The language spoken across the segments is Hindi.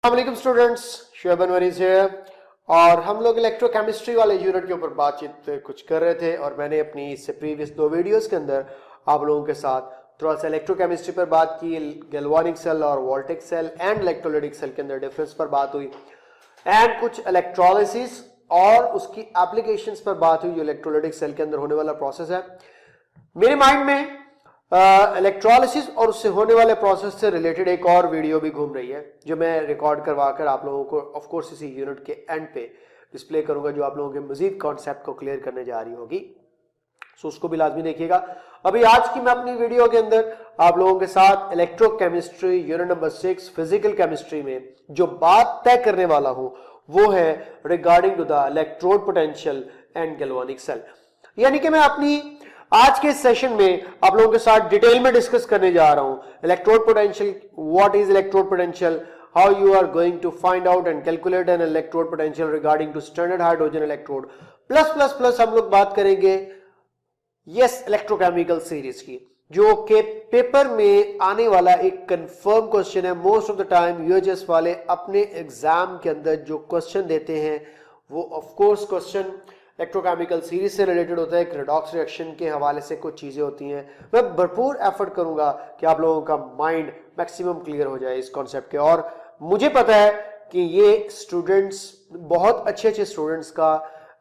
अस्सलाम स्टूडेंट्स, शुएब अनवरी से। और हम लोग इलेक्ट्रोकेमिस्ट्री वाले यूनिट के ऊपर बातचीत कुछ कर रहे थे और मैंने अपनी इससे प्रीवियस 2 वीडियोस के अंदर आप लोगों के साथ थोड़ा सा इलेक्ट्रोकेमिस्ट्री पर बात की, गैल्वानिक सेल और वोल्टेक सेल एंड इलेक्ट्रोलाइटिक सेल के अंदर डिफरेंस पर बात हुई एंड कुछ इलेक्ट्रोलिसिस और उसकी एप्लीकेशंस पर बात हुई जो इलेक्ट्रोलाइटिक सेल के अंदर होने वाला प्रोसेस है। मेरे माइंड में इलेक्ट्रोलिसिस और उससे होने वाले प्रोसेस से रिलेटेड एक और वीडियो भी घूम रही है जो मैं रिकॉर्ड करवा कर आप लोगों को ऑफ कोर्स इसी यूनिट के एंड पे डिस्प्ले करूंगा, जो आप लोगों के मजीद कॉन्सेप्ट को क्लियर करने जा रही होगी। सो उसको भी लाजमी देखिएगा। अभी आज की मैं अपनी वीडियो के अंदर आप लोगों के साथ electrochemistry unit number 6 physical chemistry में जो बात तय करने वाला हूं वो है regarding to the electrode potential and galvanic cell. यानी कि मैं अपनी आज के सेशन में आप लोगों के साथ डिटेल में डिस्कस करने जा रहा हूं electrode potential, what is electrode potential, how you are going to find out and calculate an electrode potential regarding to standard hydrogen electrode, plus हम लोग बात करेंगे यस इलेक्ट्रोकेमिकल सीरीज की, जो कि पेपर में आने वाला एक कंफर्म क्वेश्चन है। Most of the time UHS वाले अपने एग्जाम के अंदर जो क्वेश्चन देते हैं वो of course question electrochemical series से रिलेटेड होता है, एक रिडॉक्स रिएक्शन के हवाले से कुछ चीजें होती हैं। मैं भरपूर एफर्ट करूंगा कि आप लोगों का माइंड मैक्सिमम क्लियर हो जाए इस कॉन्सेप्ट के। और मुझे पता है कि ये स्टूडेंट्स बहुत अच्छे स्टूडेंट्स का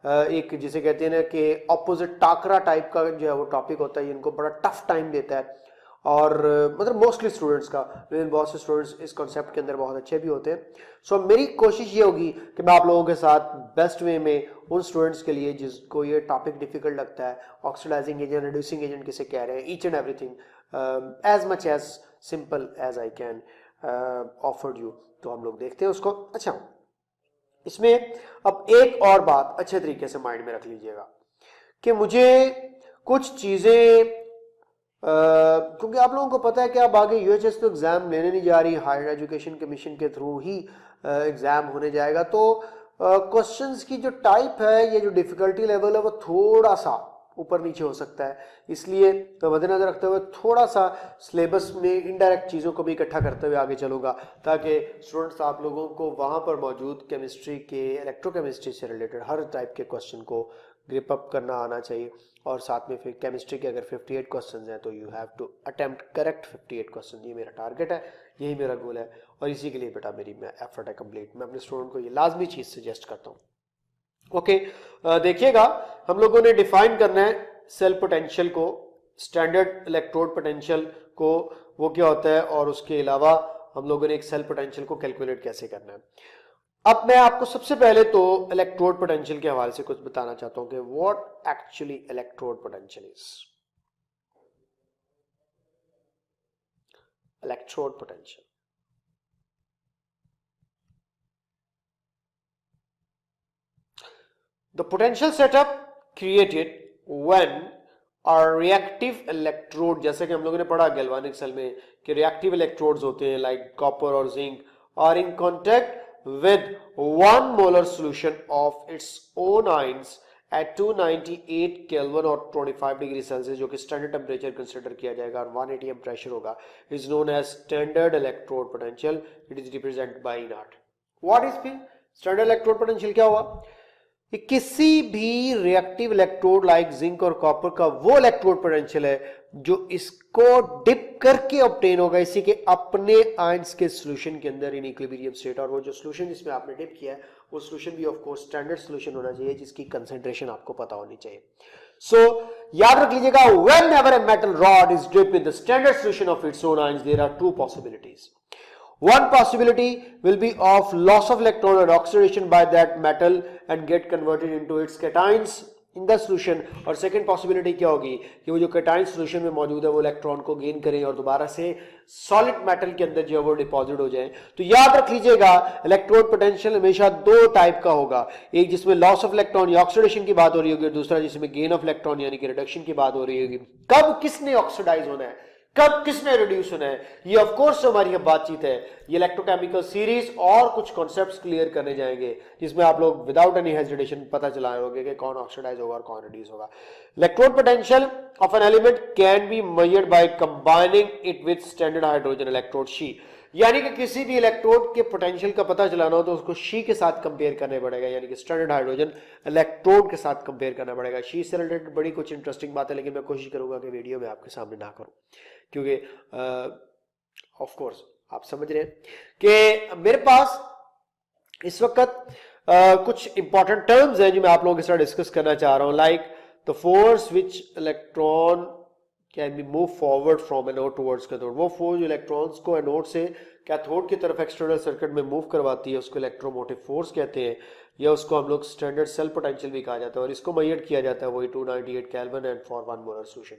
एक जिसे कहते हैं ना कि ऑपोजिट टाकरा टाइप का जो है वो टॉपिक होता है, इनको बड़ा टफ टाइम देता है और मतलब मोस्टली स्टूडेंट्स का, लेकिन बहुत से स्टूडेंट्स इस कॉन्सेप्ट के अंदर बहुत अच्छे भी होते हैं। सो मेरी कोशिश ये होगी कि मैं आप लोगों के साथ बेस्ट वे में उन स्टूडेंट्स के लिए जिसको ये टॉपिक डिफिकल्ट लगता है, ऑक्सीडाइजिंग एजेंट, रिड्यूसिंग एजेंट किसे कह रहे हैं, each and everything as much as simple as I can afford you. तो हम लोग देखते हैं उसको। अच्छा, इसमें अब एक और बात अच्छे तरीके से माइंड में रख लीजिएगा कि मुझे कुछ चीजें क्योंकि आप लोगों को पता है कि आप आगे यूएचएस तो एग्जाम लेने नहीं जा रही, हायर एजुकेशन कमीशन के थ्रू ही एग्जाम होने जाएगा। तो क्वेश्चंस की जो टाइप है, ये जो डिफिकल्टी लेवल है वो थोड़ा सा ऊपर नीचे हो सकता है, इसलिए तो मद्देनजर रखते हुए थोड़ा सा सिलेबस में इनडायरेक्ट चीज़ों को भी इकट्ठा करते हुए आगे चलूंगा, ताकि स्टूडेंट्स आप लोगों को वहाँ पर मौजूद केमिस्ट्री के, इलेक्ट्रोकेमिस्ट्री से रिलेटेड हर टाइप के क्वेश्चन को ग्रिप अप करना आना चाहिए। और साथ में फिर केमिस्ट्री के अगर 58 क्वेश्चन हैं तो you have to attempt correct 58 question. ये मेरा टारगेट है, यही मेरा गोल है और इसी के लिए बेटा मेरी एफर्ट है कंप्लीट। मैं अपने स्टूडेंट को ये लाजमी चीज़ सजेस्ट करता हूँ। ओके, देखिएगा हम लोगों ने डिफाइन करना है सेल पोटेंशियल को, स्टैंडर्ड इलेक्ट्रोड पोटेंशियल को, वो क्या होता है, और उसके अलावा हम लोगों ने एक सेल पोटेंशियल को कैलकुलेट कैसे करना है। अब मैं आपको सबसे पहले तो इलेक्ट्रोड पोटेंशियल के हवाले से कुछ बताना चाहता हूं कि what actually electrode potential is. Electrode potential, the potential setup created when a reactive electrode, जैसे कि हम लोगों ने पढ़ा गैल्वानिक सेल में कि रिएक्टिव इलेक्ट्रोड्स होते हैं लाइक कॉपर और zinc, are in contact with 1 molar solution of its own ions at 298 Kelvin और 25 डिग्री सेल्सियस, जो कि स्टैंडर्ड टेम्परेचर कंसिडर किया जाएगा और 1 atm प्रेशर होगा, is known as standard electrode potential. It is represented by E naught। What is standard electrode potential? क्या हुआ कि किसी भी रिएक्टिव इलेक्ट्रोड लाइक जिंक और कॉपर का वो इलेक्ट्रोड पोटेंशियल है जो इसको डिप करके ऑब्टेन होगा इसी के अपने आयंस के सॉल्यूशन के अंदर इन इक्विलिब्रियम स्टेट। और वो जो सॉल्यूशन जिसमें आपने डिप किया है वो सॉल्यूशन भी ऑफ कोर्स स्टैंडर्ड सॉल्यूशन होना चाहिए जिसकी कंसंट्रेशन आपको पता होनी चाहिए। सो याद रख लीजिएगा, whenever a metal rod is dipped in the standard solution of its own ions there are 2 possibilities. One possibility will be of loss of electron and oxidation by that metal and get converted into its cations in the solution, और second possibility क्या होगी कि वो जो cation solution में मौजूद है वो इलेक्ट्रॉन को गेन करें और दोबारा से सॉलिड मेटल के अंदर जो है वो डिपॉजिट हो जाए। तो याद रख लीजिएगा इलेक्ट्रोड पोटेंशियल हमेशा 2 टाइप का होगा, एक जिसमें लॉस ऑफ इलेक्ट्रॉन या ऑक्सीडेशन की बात हो रही होगी और दूसरा जिसमें गेन ऑफ इलेक्ट्रॉन यानी कि रिडक्शन की बात हो रही होगी। कब किसने ऑक्सीडाइज होना है, कब किसने रिड्यूस होना है, ये ऑफ कोर्स हमारी अब बातचीत है। ये इलेक्ट्रोकेमिकल सीरीज और कुछ कॉन्सेप्ट्स क्लियर करने जाएंगे जिसमें आप लोग विदाउट एनी हेजिटेशन पता चलाए होंगे कि कौन ऑक्सीडाइज होगा और कौन रिड्यूस होगा। Electrode potential of an element can be measured by combining it with standard hydrogen electrode she. यानी कि किसी भी इलेक्ट्रोड के पोटेंशियल का पता चलाना हो तो उसको शी के साथ कंपेयर करना पड़ेगा, यानी कि स्टैंडर्ड हाइड्रोजन इलेक्ट्रोड के साथ कंपेयर करना पड़ेगा। शी से रिलेटेड बड़ी कुछ इंटरेस्टिंग बात है, लेकिन मैं कोशिश करूंगा कि वीडियो में आपके सामने ना करूं, क्योंकि ऑफ कोर्स आप समझ रहे हैं कि मेरे पास इस वक्त कुछ इंपॉर्टेंट टर्म्स हैं जो मैं आप लोगों के साथ डिस्कस करना चाह रहा हूं, like the force which electron can be move forward from anode towards cathode. वो फोर्स जो इलेक्ट्रॉन्स को एनोड से कैथोड की तरफ एक्सटर्नल सर्किट में मूव करवाती है उसको इलेक्ट्रोमोटिव फोर्स कहते हैं, या उसको हम लोग स्टैंडर्ड सेल पोटेंशियल भी कहा जाता है, और इसको मेजर किया जाता है वही 298 kelvin and for 1 molar solution.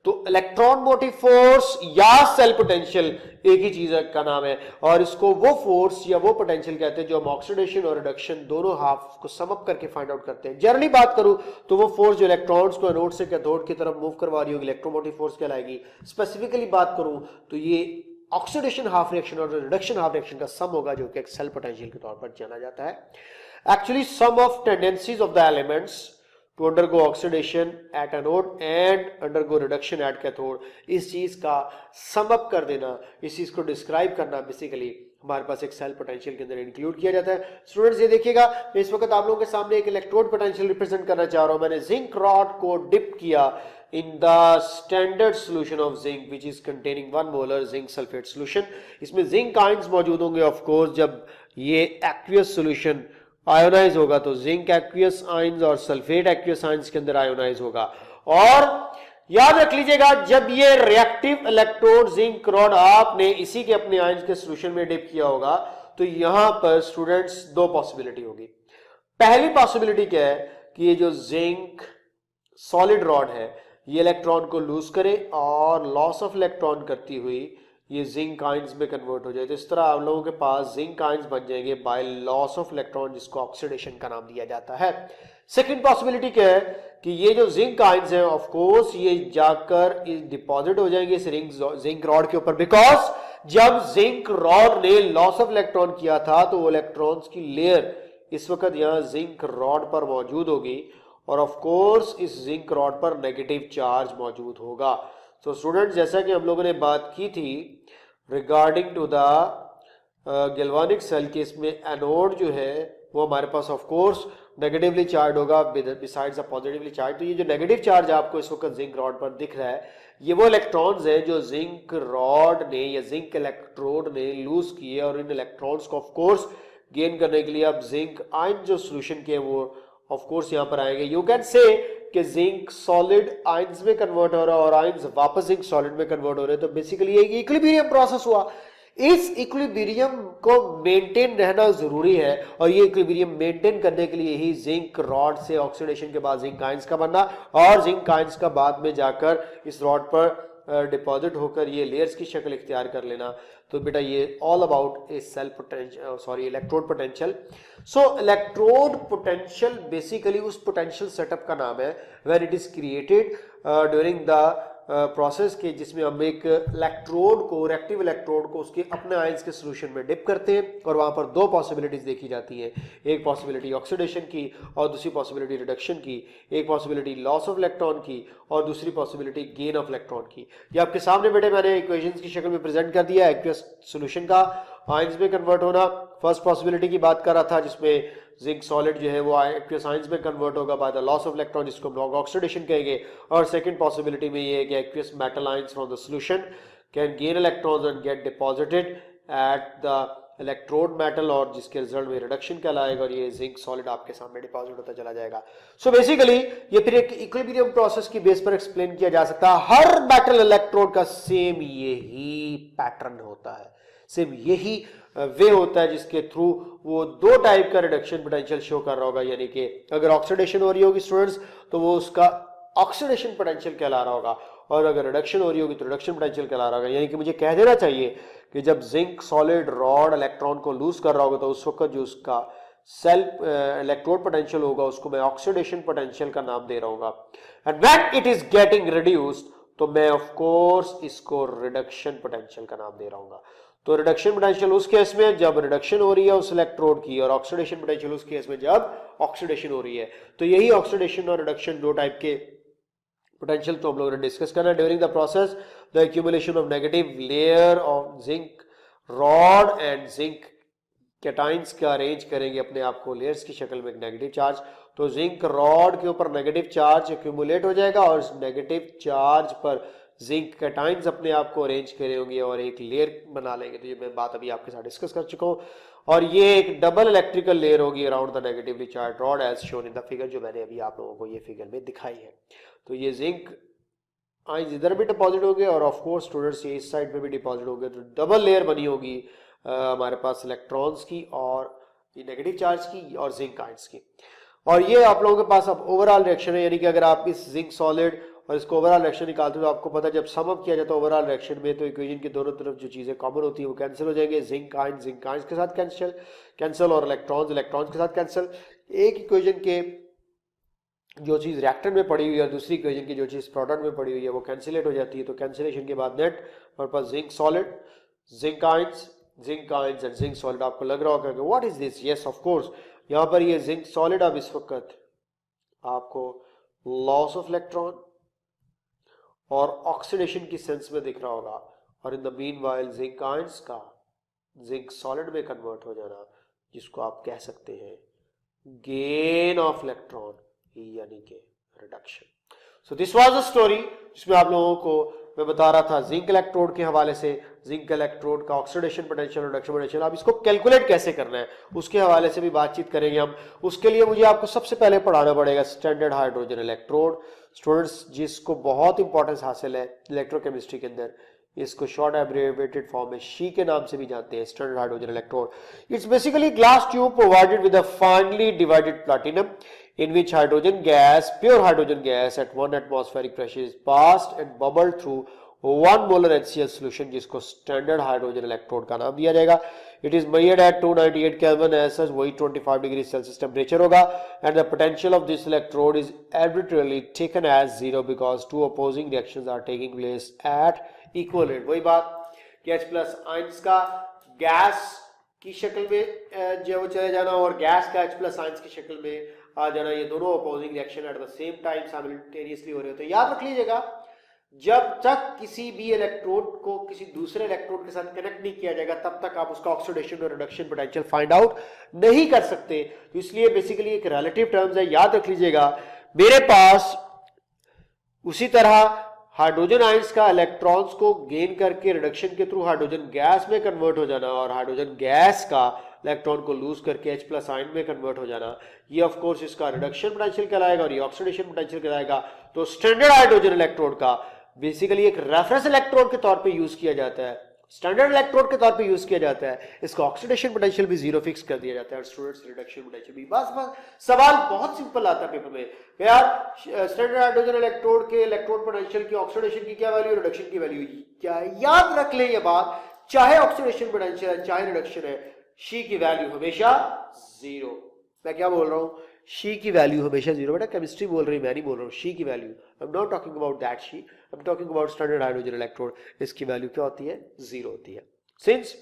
तो इलेक्ट्रॉन मोटिव फोर्स या सेल पोटेंशियल एक ही चीज का नाम है, और इसको वो फोर्स या वो पोटेंशियल कहते हैं जो हम ऑक्सीडेशन और रिडक्शन दोनों हाफ को सम अप करके फाइंड आउट करते हैं। जनरली बात करूं तो वो फोर्स जो इलेक्ट्रॉन्स को एनोड से कैथोड की तरफ मूव करवा रही होगी इलेक्ट्रोमोटिव फोर्स कहलाएगी। स्पेसिफिकली बात करूं तो ये ऑक्सीडेशन हाफ रिएक्शन और रिडक्शन हाफ रिएक्शन का सम होगा, जो कि एक सेल पोटेंशियल के तौर पर जाना जाता है। Actually some of tendencies of the elements to undergo oxidation at anode and undergo reduction at cathode, इस चीज का सम अप कर देना, इस चीज को डिस्क्राइब करना बेसिकली हमारे पास एक सेल पोटेंशियल के अंदर इंक्लूड किया जाता है। स्टूडेंट्स ये देखिएगा, इस वक्त आप लोगों के सामने एक इलेक्ट्रोड पोटेंशियल रिप्रेजेंट करना चाह रहा हूं। मैंने जिंक रॉड को डिप किया इन the standard solution of zinc which is containing 1 molar zinc sulphate solution. इसमें जिंक आयंस मौजूद होंगे ऑफ कोर्स। जब ये एक्वियस सोल्यूशन आयोनाइज होगा तो जिंक एक्वियस आयंस और सल्फेट एक्वियस आयंस के अंदर आयोनाइज होगा। और याद रख लीजिएगा, जब ये रिएक्टिव इलेक्ट्रोड जिंक रॉड आपने इसी के अपने आयंस के सॉल्यूशन में डिप किया होगा तो यहां पर स्टूडेंट्स दो पॉसिबिलिटी होगी। पहली पॉसिबिलिटी क्या है कि ये जो जिंक सॉलिड रॉड है ये इलेक्ट्रॉन को लूज करे और लॉस ऑफ इलेक्ट्रॉन करती हुई ये जिंक आयंस में कन्वर्ट हो जाए। तो इस तरह आप लोगों के पास जिंक आयंस बन जाएंगे बाय लॉस ऑफ इलेक्ट्रॉन, जिसको ऑक्सीडेशन का नाम दिया जाता है। सेकंड पॉसिबिलिटी क्या है कि ये जो जिंक आयंस हैं ऑफ कोर्स ये जाकर डिपॉजिट हो जाएंगे इस जिंक रॉड के ऊपर, बिकॉज जब जिंक रॉड ने लॉस ऑफ इलेक्ट्रॉन किया था तो वो इलेक्ट्रॉन्स की लेयर इस वक्त यहां जिंक रॉड पर मौजूद होगी, और ऑफ कोर्स इस जिंक रॉड पर नेगेटिव चार्ज मौजूद होगा। तो स्टूडेंट्स जैसा कि हम लोगों ने बात की थी regarding to the galvanic cell के, इसमें एनोड जो है वो हमारे पास ऑफ कोर्स नेगेटिवली चार्ज होगा बिसाइड्स अ पॉजिटिवली चार्ज। तो ये जो नेगेटिव चार्ज आपको इस वक्त जिंक रॉड पर दिख रहा है ये वो इलेक्ट्रॉन्स हैं जो जिंक रॉड ने या जिंक इलेक्ट्रोड ने लूज किए, और इन इलेक्ट्रॉन्स को ऑफ कोर्स गेन करने के लिए अब जिंक आयन जो सोल्यूशन के वो ऑफ कोर्स यहां पर आएंगे। यू कैन से कि जिंक सॉलिड आयंस में कन्वर्ट हो रहा है और आयंस वापस जिंक सॉलिड में कन्वर्ट हो रहे हैं। तो बेसिकली ये इक्विलिब्रियम प्रोसेस हुआ। इस इक्विलिब्रियम को मेंटेन रहना जरूरी है, और ये इक्विलिब्रियम मेंटेन करने के लिए ही जिंक रॉड से ऑक्सीडेशन के बाद जिंक आयंस का बनना और जिंक आयंस का बाद में जाकर इस रॉड पर डिपॉजिट होकर ये लेयर्स की शक्ल इख्तियार कर लेना। तो बेटा ये all about a cell potential electrode potential. So electrode potential basically उस पोटेंशियल सेटअप का नाम है when it is created during the process के, जिसमें हम एक इलेक्ट्रोड को रिएक्टिव इलेक्ट्रोड को उसके अपने आयंस के सोल्यूशन में डिप करते हैं, और वहां पर दो पॉसिबिलिटीज देखी जाती है, एक पॉसिबिलिटी ऑक्सीडेशन की और दूसरी पॉसिबिलिटी रिडक्शन की, एक पॉसिबिलिटी लॉस ऑफ इलेक्ट्रॉन की और दूसरी पॉसिबिलिटी गेन ऑफ इलेक्ट्रॉन की। ये आपके सामने बेटे मैंने इक्वेशंस की शक्ल में प्रेजेंट कर दिया। एक्वियस सोल्यूशन का आयंस में कन्वर्ट होना फर्स्ट पॉसिबिलिटी की बात कर रहा था, जिसमें जिंक सॉलिड जो है वो एक्वियस आयंस में कन्वर्ट होगा by the loss of electron, जिसको हम लोग ऑक्सीडेशन कहेंगे। और सेकंड पॉसिबिलिटी में ये है कि aqueous metal ions from the solution can gain electrons and get deposited at the electrode metal, और जिसके रिजल्ट में रिडक्शन कहलाएगा और ये जिंक सॉलिड आपके सामने डिपॉजिट होता चला जाएगा। सो बेसिकली ये फिर एक इक्विलिब्रियम प्रोसेस की बेस पर एक्सप्लेन किया जा सकता है। हर मेटल इलेक्ट्रोड का सेम यही पैटर्न होता है, सेम यही वे होता है जिसके थ्रू वो दो टाइप का रिडक्शन पोटेंशियल शो कर रहा होगा। यानी कि अगर ऑक्सीडेशन हो रही होगी स्टूडेंट्स तो वो उसका ऑक्सीडेशन पोटेंशियल कहला रहा होगा, और अगर रिडक्शन हो रही होगी तो रिडक्शन पोटेंशियल कहला रहा होगा। यानी कि मुझे कह देना चाहिए कि जब जिंक सॉलिड रॉड इलेक्ट्रॉन को लूज कर रहा होगा तो उस वक्त जो उसका सेल्फ इलेक्ट्रोड पोटेंशियल होगा उसको मैं ऑक्सीडेशन पोटेंशियल का नाम दे रहा हूँ, and when it is getting reduced तो मैं ऑफ कोर्स इसको रिडक्शन पोटेंशियल का नाम दे रहा हूँ। तो रिडक्शन पोटेंशियल उस केस में जब रिडक्शन हो रही है उस इलेक्ट्रोड की, और ऑक्सीडेशन पोटेंशियल उस केस में जब ऑक्सीडेशन हो रही है। तो यही ऑक्सीडेशन और रिडक्शन दो टाइप के पोटेंशियल तो हम लोगों ने डिस्कस करना है। During the process the accumulation of negative layer of zinc rod and zinc cations का अरेंज करेंगे अपने आप को लेयर्स की शक्ल में एक नेगेटिव चार्ज, तो जिंक रॉड के ऊपर नेगेटिव चार्ज एक्यूमुलेट हो जाएगा और इस नेगेटिव चार्ज पर जिंक कैटाइंस अपने आप को अरेंज करे होंगे और एक लेयर बना लेंगे। तो ये मैं बात अभी आपके साथ डिस्कस कर चुका हूँ। और ये एक डबल इलेक्ट्रिकल लेयर होगी around the negatively charge rod as shown in the figure, जो मैंने अभी आप लोगों को ये फिगर में दिखाई है। तो ये जिंक आइंस इधर भी डिपॉजिट हो गए और ऑफ कोर्स स्टूडेंट्स ये इस साइड पे भी डिपॉजिट हो गए, तो डबल लेयर बनी होगी हमारे पास इलेक्ट्रॉन्स की और ये नेगेटिव चार्ज की और जिंक आयंस की। और ये आप लोगों के पास अब ओवरऑल रिएक्शन है, यानी कि अगर आप इस जिंक सॉलिड और इसको ओवरऑल रिएक्शन निकालते हो तो आपको पता है जब सम अप किया जाता है ओवरऑल रिएक्शन में तो इक्वेशन की दोनों तरफ जो चीजें कॉमन होती है वो कैंसिल हो जाएंगे। जिंक आयंस के साथ कैंसिल और इलेक्ट्रॉन्स के साथ कैंसिल। एक इक्वेशन के जो चीज रिएक्टेंट में पड़ी हुई है और दूसरी इक्वेशन की जो चीज प्रोडक्ट में पड़ी हुई है वो कैंसिलेट हो जाती है। तो कैंसिलेशन के बाद नेट हमारे पास zinc solid, zinc ions and zinc solid. आपको लग रहा होगा कि what is this? Yes of course, यहाँ पर ये जिंक सॉलिड अब इस वक्त आपको लॉस ऑफ इलेक्ट्रॉन और ऑक्सीडेशन की सेंस में दिख रहा होगा और in the meanwhile zinc ions का जिंक सॉलिड में कन्वर्ट हो जाना, जिसको आप कह सकते हैं गेन ऑफ इलेक्ट्रॉन यानी कि reduction. So this was the story जिसमें आप लोगों को मैं बता रहा था जिंक इलेक्ट्रोड के हवाले से, जिंक इलेक्ट्रोड का ऑक्सीडेशन पोटेंशियल, रिडक्शन पोटेंशियल। अब इसको कैलकुलेट कैसे करना है उसके हवाले से भी बातचीत करेंगे हम। उसके लिए मुझे आपको सबसे पहले पढ़ाना पड़ेगा स्टैंडर्ड हाइड्रोजन इलेक्ट्रोड। स्टूडेंट्स जिसको बहुत इंपॉर्टेंस हासिल है इलेक्ट्रोकेमिस्ट्री के अंदर, इसको शॉर्ट एब्रिविएटेड फॉर्म में शी के नाम से भी जानते हैं, standard hydrogen electrode. It's basically glass tube provided with a finally divided platinum in which hydrogen gas, pure hydrogen gas at 1 atmospheric pressure is passed and bubbled through 1 molar HCl solution, जिसको standard hydrogen electrode का नाम दिया जाएगा। It is measured at 298 Kelvin as such, वही 25 डिग्री सेल्सियस टेम्परेचर होगा। And the potential of this electrode is arbitrarily taken as 0 because two opposing reactions are taking place at equal rate। वही बात कि H प्लस आयंस का गैस की शक्ल में जो वो चले जाना और गैस का H प्लस आयंस की शक्ल में आ जाना, ये दोनों opposing reaction at the same time simultaneously हो रहे होते हैं। याद रख लीजिएगा, जब तक किसी भी इलेक्ट्रोड को किसी दूसरे इलेक्ट्रोड के साथ कनेक्ट नहीं किया जाएगा तब तक आप उसका ऑक्सीडेशन और रिडक्शन पोटेंशियल फाइंड आउट नहीं कर सकते। तो इसलिए बेसिकली एक रिलेटिव टर्म्स है, याद रख लीजिएगा। मेरे पास उसी तरह हाइड्रोजन आयंस का इलेक्ट्रॉन्स को गेन करके रिडक्शन के थ्रू हाइड्रोजन गैस में कन्वर्ट हो जाना और हाइड्रोजन गैस का इलेक्ट्रॉन को लूज करके H प्लस आयन में कन्वर्ट हो जाना, ये ऑफ कोर्स इसका रिडक्शन पोटेंशियल कहलाएगा और ये ऑक्सीडेशन पोटेंशियल कहलाएगा। तो स्टैंडर्ड हाइड्रोजन इलेक्ट्रोड का बेसिकली एक रेफरेंस इलेक्ट्रोड के तौर पे यूज किया जाता है, स्टैंडर्ड इलेक्ट्रोड के तौर पे यूज किया जाता है। इसका ऑक्सीडेशन पोटेंशियल भी 0 फिक्स कर दिया जाता है और स्टूडेंट्स रिडक्शन पोटेंशियल भी। बस सवाल बहुत सिंपल आता है पेपर में, यार स्टैंडर्ड हाइड्रोजन इलेक्ट्रोड के इलेक्ट्रोड पोटेंशियल की ऑक्सीडेशन की क्या वैल्यू, रिडक्शन की वैल्यू क्या है। याद रख ले ये बात, चाहे ऑक्सीडेशन पोटेंशियल है चाहे रिडक्शन है, शी की वैल्यू हमेशा 0। मैं क्या बोल रहा हूं, शी की वैल्यू हमेशा 0। बेटा केमिस्ट्री बोल रही, मैं नहीं बोल रहा हूं। शी की value, I am not talking about that she, I am talking about standard hydrogen electrode. इसकी वैल्यू क्या होती है, 0 होती है। Since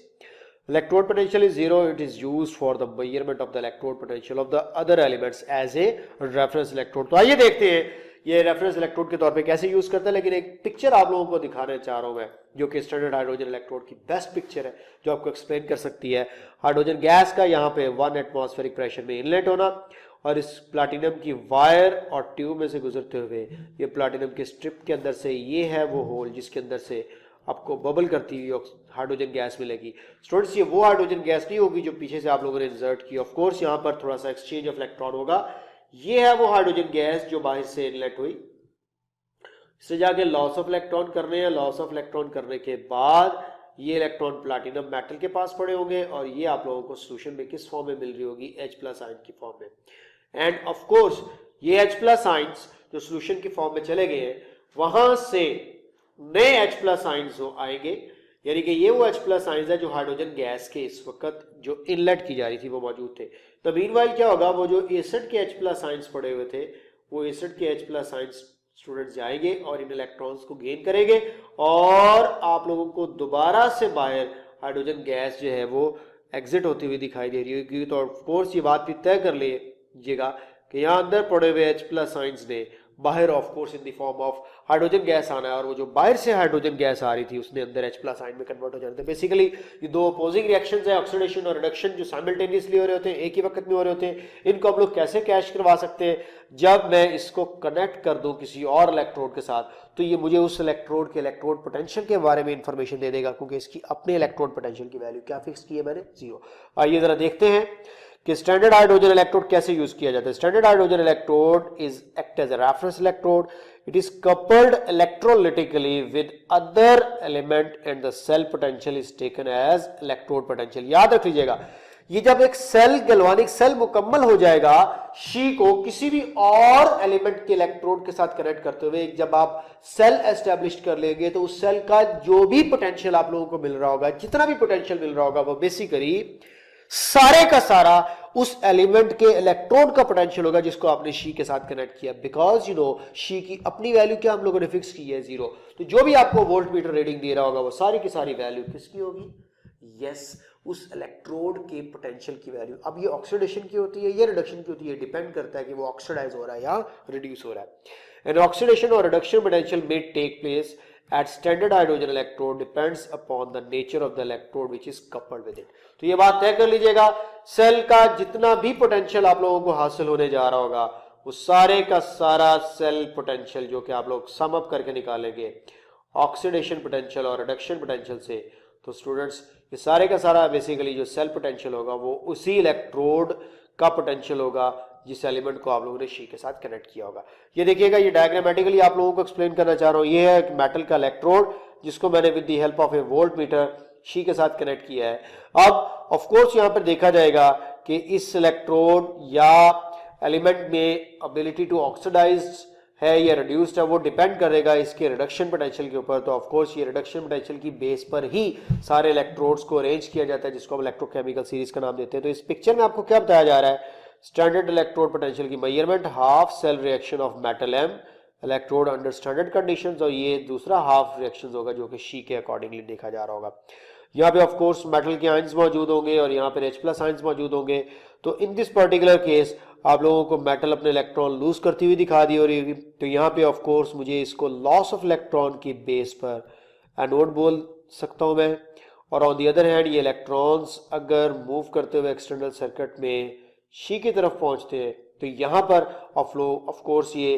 electrode potential is 0, it is used for the measurement of the electrode potential of the other elements as a reference electrode. तो आइए देखते हैं ये रेफरेंस इलेक्ट्रोड के तौर पे कैसे यूज करता है। लेकिन एक पिक्चर आप लोगों को दिखाना चाह रहा हूं मैं, जो कि स्टैंडर्ड हाइड्रोजन इलेक्ट्रोड की बेस्ट पिक्चर है, जो आपको एक्सप्लेन कर सकती है हाइड्रोजन गैस का यहाँ पे 1 एटमॉस्फेरिक प्रेशर में इनलेट होना और इस प्लैटिनम की वायर और ट्यूब में से गुजरते हुए ये प्लैटिनम के स्ट्रिप के अंदर से, ये है वो होल जिसके अंदर से आपको बबल करती हुई हाइड्रोजन गैस मिलेगी। स्टूडेंट्स ये वो हाइड्रोजन गैस नहीं होगी जो पीछे से आप लोगों ने इंसर्ट की। ऑफ कोर्स यहाँ पर थोड़ा सा एक्सचेंज ऑफ इलेक्ट्रॉन होगा। ये है वो हाइड्रोजन गैस जो बाहर से इनलेट हुई, इससे जाके लॉस ऑफ इलेक्ट्रॉन करने हैं। लॉस ऑफ इलेक्ट्रॉन करने के बाद ये इलेक्ट्रॉन प्लैटिनम मेटल के पास पड़े होंगे और ये आप लोगों को सोल्यूशन में किस फॉर्म में मिल रही होगी, H प्लस आयन की फॉर्म में। एंड ऑफ कोर्स ये H प्लस आयंस जो सोल्यूशन की फॉर्म में चले गए हैं, वहां से नए H प्लस आयंस आएंगे, यानी कि ये वो H प्लस आयंस है जो हाइड्रोजन गैस के इस वक्त जो इनलेट की जा रही थी वो मौजूद थे। तो मीनवाइल क्या होगा, वो जो एसिड के H प्लस आयंस पड़े हुए थे, वो एसिड के H प्लस आयंस स्टूडेंट्स जाएंगे और इन इलेक्ट्रॉन्स को गेन करेंगे और आप लोगों को दोबारा से बाहर हाइड्रोजन गैस जो है वो एग्जिट होती हुई दिखाई दे रही होगी। तो ऑफ कोर्स ये बात भी तय कर लीजिएगा कि यहाँ अंदर पड़े हुए H प्लस आयंस ने बाहर of course in the form of hydrogen gas आना है, और वो जो बाहर से हाइड्रोजन गैस आ रही थी उसने अंदर H प्लस आयन में कन्वर्ट हो जाना था। बेसिकली ये दो अपोजिंग रिएक्शंस है, ऑक्सीडेशन और रिडक्शन, जो साइमल्टेनियसली हो रहे होते हैं, एक ही वक्त में हो रहे होते हैं। इनको हम लोग कैसे कैच करवा सकते हैं? जब मैं इसको कनेक्ट कर दूं किसी और इलेक्ट्रोड के साथ, तो ये मुझे उस इलेक्ट्रोड के इलेक्ट्रोड पोटेंशियल के बारे में इंफॉर्मेशन दे देगा, क्योंकि इसकी अपने इलेक्ट्रोड पोटेंशियल की वैल्यू क्या फिक्स की है मैंने, 0। आइए जरा देखते हैं कि स्टैंडर्ड हाइड्रोजन इलेक्ट्रोड कैसे यूज किया जाता है। Standard hydrogen electrode is act as a reference electrode, it is coupled electrolytically with other element and the cell potential is taken as electrode potential। याद रख लीजिएगा, ये जब एक सेल गैल्वानिक सेल मुकम्मल हो जाएगा, शी को किसी भी और एलिमेंट के इलेक्ट्रोड के साथ कनेक्ट करते हुए जब आप सेल एस्टेब्लिश कर लेंगे, तो उस सेल का जो भी पोटेंशियल आप लोगों को मिल रहा होगा, जितना भी पोटेंशियल मिल रहा होगा, वो बेसिकली सारे का सारा उस एलिमेंट के इलेक्ट्रोड का पोटेंशियल होगा जिसको आपने शी के साथ कनेक्ट किया। बिकॉज यू नो शी की अपनी वैल्यू क्या हम लोगों ने फिक्स की है, 0। तो जो भी आपको वोल्ट मीटर रीडिंग दे रहा होगा वो सारी की सारी वैल्यू किसकी होगी? यस, उस इलेक्ट्रोड के पोटेंशियल की वैल्यू। अब ये ऑक्सीडेशन की होती है या रिडक्शन की होती है, डिपेंड करता है कि वो ऑक्सीडाइज हो रहा है या रिड्यूस हो रहा है। एंड ऑक्सीडेशन और reduction potential may take place at standard hydrogen electrode depends upon the nature of the electrode which is coupled with it। तो ये बात तय कर लीजिएगा, सेल का जितना भी पोटेंशियल आप लोगों को हासिल होने जा रहा होगा, वो सारे का सारा सेल पोटेंशियल जो कि आप लोग सम अप करके निकालेंगे ऑक्सीडेशन पोटेंशियल और रिडक्शन पोटेंशियल से, तो स्टूडेंट्स ये सारे का सारा बेसिकली जो सेल पोटेंशियल होगा वो उसी इलेक्ट्रोड का पोटेंशियल होगा जिस एलिमेंट को आप लोगों ने शी के साथ कनेक्ट किया होगा। ये देखिएगा, ये डायग्रामेटिकली आप लोगों को एक्सप्लेन करना चाह रहा हूं। ये है एक मेटल का इलेक्ट्रोड जिसको मैंने with the help of A volt meter she के साथ कनेक्ट किया है। अब ऑफ कोर्स यहां पर देखा जाएगा कि इस इलेक्ट्रोड या एलिमेंट में एबिलिटी टू ऑक्सीडाइज है या रिड्यूस्ड है, वो डिपेंड करेगा इसके रिडक्शन पोटेंशियल के ऊपर। तो ऑफ कोर्स ये रिडक्शन पोटेंशियल की बेस पर ही सारे इलेक्ट्रोड्स को अरेंज किया जाता है, जिसको हम इलेक्ट्रोकेमिकल सीरीज का नाम देते हैं। तो इस पिक्चर में आपको क्या बताया जा रहा है? स्टैंडर्ड इलेक्ट्रोड पोटेंशियल की measurement, half cell reaction of metal M electrode under standard conditions, और ये दूसरा हाफ रिएक्शन होगा जो कि शी के अकॉर्डिंगली देखा जा रहा होगा। यहाँ पे ऑफ कोर्स मेटल के आयंस मौजूद होंगे और यहाँ पे H प्लस आयंस मौजूद होंगे। तो इन दिस पर्टिकुलर केस आप लोगों को मेटल अपने इलेक्ट्रॉन लूज करती हुई दिखा दी हो रही होगी। तो यहाँ पे ऑफ कोर्स मुझे इसको लॉस ऑफ इलेक्ट्रॉन की बेस पर एनोड बोल सकता हूं मैं। और ऑन दी अदर हैंड ये इलेक्ट्रॉन्स अगर मूव करते हुए एक्सटर्नल सर्किट में शी की तरफ पहुंचते हैं, तो यहाँ पर ऑफ कोर्स ये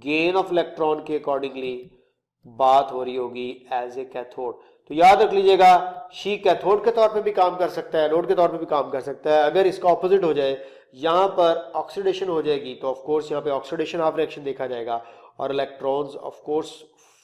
गेन ऑफ इलेक्ट्रॉन के अकॉर्डिंगली बात हो रही होगी एज ए कैथोड। तो याद रख लीजिएगा, शी कैथोड के तौर पे भी काम कर सकता है, एनोड के तौर पे भी काम कर सकता है। अगर इसका ऑपोजिट हो जाए, यहाँ पर ऑक्सीडेशन हो जाएगी, तो ऑफ कोर्स यहाँ पे ऑक्सीडेशन हाफ रिएक्शन देखा जाएगा और इलेक्ट्रॉन्स ऑफ कोर्स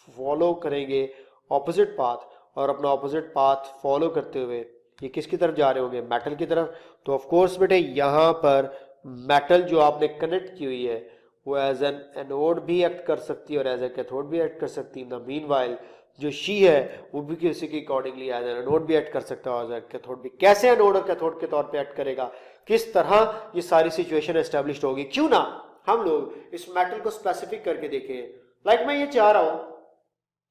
फॉलो करेंगे ऑपोजिट पाथ, और अपना ऑपोजिट पाथ फॉलो करते हुए ये किसकी तरफ जा रहे होंगे? मेटल की तरफ। तो ऑफ कोर्स बेटे यहाँ पर मेटल जो आपने कनेक्ट की हुई है वो एज एन एनोड भी एक्ट कर सकती है और एज ए कैथोड भी एक्ट कर सकती है। इन द मीनवाइल जो शी है वो भी किसी के अकॉर्डिंगली एज एन एनोड भी एक्ट कर सकता है और एज ए कैथोड भी। कैसे एनोड और कैथोड के तौर पे एक्ट करेगा, किस तरह ये सारी सिचुएशन एस्टेब्लिश्ड होगी, क्यों ना हम लोग इस मेटल को स्पेसिफिक करके देखें। लाइक मैं ये चाह रहा हूं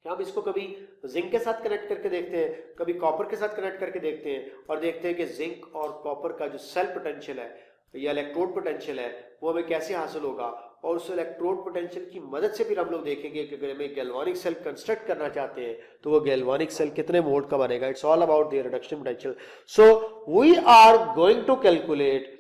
कि हम इसको कभी जिंक के साथ कनेक्ट करके देखते हैं, कभी कॉपर के साथ कनेक्ट करके देखते हैं, और देखते हैं कि जिंक और कॉपर का जो सेल पोटेंशियल है या इलेक्ट्रोड पोटेंशियल है वो हमें कैसे हासिल होगा। और उस इलेक्ट्रोड पोटेंशियल की मदद से फिर हम लोग देखेंगे कि अगर हमें गैल्वानिक सेल कंस्ट्रक्ट करना चाहते हैं तो वो गैल्वानिक सेल कितने वोल्ट का बनेगा। It's all about their reduction potential. So we are going to calculate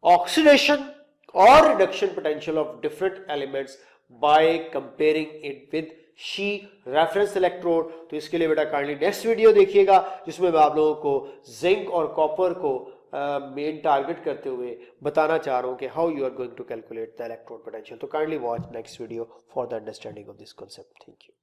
oxidation और reduction potential of different elements by comparing it with SHE reference electrode. तो इसके लिए बेटा काइंडली नेक्स्ट वीडियो देखिएगा जिसमें मैं आप लोगों को जिंक और कॉपर को मेन टारगेट करते हुए बताना चाह रहा हूं कि how you are going to calculate the electrode potential. तो kindly watch next video for the understanding of this concept. Thank you.